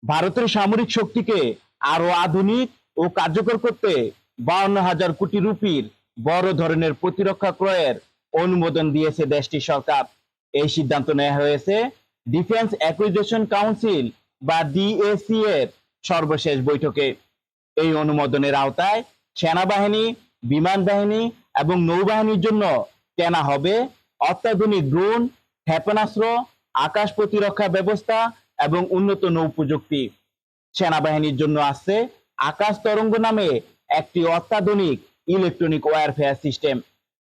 ভারতের সামরিক শক্তিকে আরো আধুনিক ও কার্যকর করতে 52,000 কোটি রুপির বড় ধরনের প্রতিরক্ষা ক্রয়ের অনুমোদন দিয়েছে দেশটির সরকার। এই সিদ্ধান্ত নেওয়া হয়েছে ডিফেন্স অ্যাকুইজিশন কাউন্সিল বা ডিএসি এর সর্বশেষ বৈঠকে। এই অনুমোদনের আওতায় সেনাবাহিনী, বিমান বাহিনী এবং নৌবাহিনীর জন্য কেনা হবে অত্যাধুনিক ড্রোন, ক্ষেপণাস্ত্র, আকাশ প্রতিরক্ষা ব্যবস্থা এবং উন্নত নৌ প্রযুক্তি। সেনাবাহিনীর জন্য আছে আকাশ তরঙ্গ নামে একটি অত্যাধুনিক ইলেকট্রনিক ওয়ারফেয়ার সিস্টেম,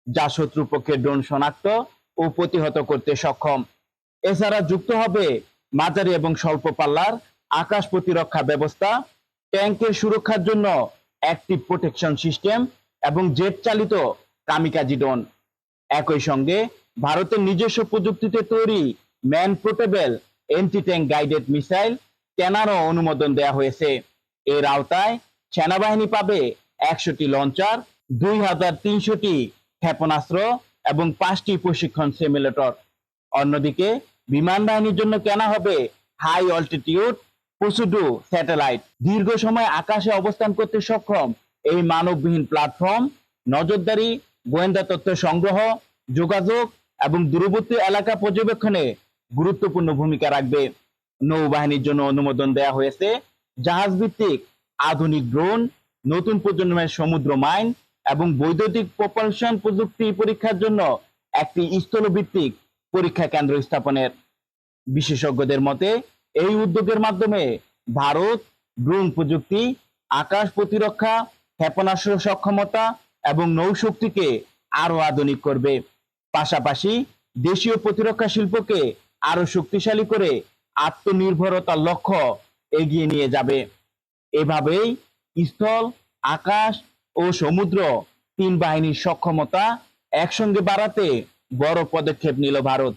যা শত্রুপক্ষের ড্রোন শনাক্ত ও প্রতিহত করতে সক্ষম। এছাড়া যুক্ত হবে মাঝারি এবং স্বল্প পাল্লার আকাশ প্রতিরক্ষা ব্যবস্থা, ট্যাঙ্কের সুরক্ষার জন্য অ্যাক্টিভ প্রোটেকশন সিস্টেম এবং জেট চালিত কামিকাজি ড্রোন। একই সঙ্গে ভারতের নিজস্ব প্রযুক্তিতে তৈরি man portable anti tank guided missile কেনারও অনুমোদন দেওয়া হয়েছে। এর আওতায় সেনাবাহিনী পাবে 100টি লঞ্চার, 2,300টি ক্ষেপণাস্ত্র এবং 5টি প্রশিক্ষণ সিমুলেটর। অন্যদিকে বিমান বাহিনীর জন্য কেনা হবে হাই অল্টিটিউড পসুডু স্যাটেলাইট। দীর্ঘ সময় আকাশে অবস্থান করতে সক্ষম এই মানববিহীন প্ল্যাটফর্ম নজরদারি, গোয়েন্দা তথ্য সংগ্রহ, যোগাযোগ এবং দূরবর্তী এলাকা পর্যবেক্ষণে গুরুত্বপূর্ণ ভূমিকা রাখবে। নৌবাহিনীর জন্য অনুমোদন দেওয়া হয়েছে জাহাজ ভিত্তিক আধুনিক ড্রোন, নতুন প্রজন্মের সমুদ্র মাইন এবং বৈদ্যুতিক প্রপালশন প্রযুক্তি পরীক্ষার জন্য একটি স্থলভিত্তিক পরীক্ষা কেন্দ্র স্থাপনের। বিশেষজ্ঞদের মতে এই উদ্যোগের মাধ্যমে ভারত ড্রোন প্রযুক্তি, আকাশ প্রতিরক্ষা, ক্ষেপণাস্ত্র সক্ষমতা এবং নৌশক্তিকে আরো আধুনিক করবে। পাশাপাশি দেশীয় প্রতিরক্ষা শিল্পকে আরো শক্তিশালী করে আত্মনির্ভরতার লক্ষ্য এগিয়ে নিয়ে যাবে। এভাবেই স্থল, আকাশ ও সমুদ্র তিন বাহিনীর সক্ষমতা একসঙ্গে বাড়াতে বড় পদক্ষেপ নিল ভারত।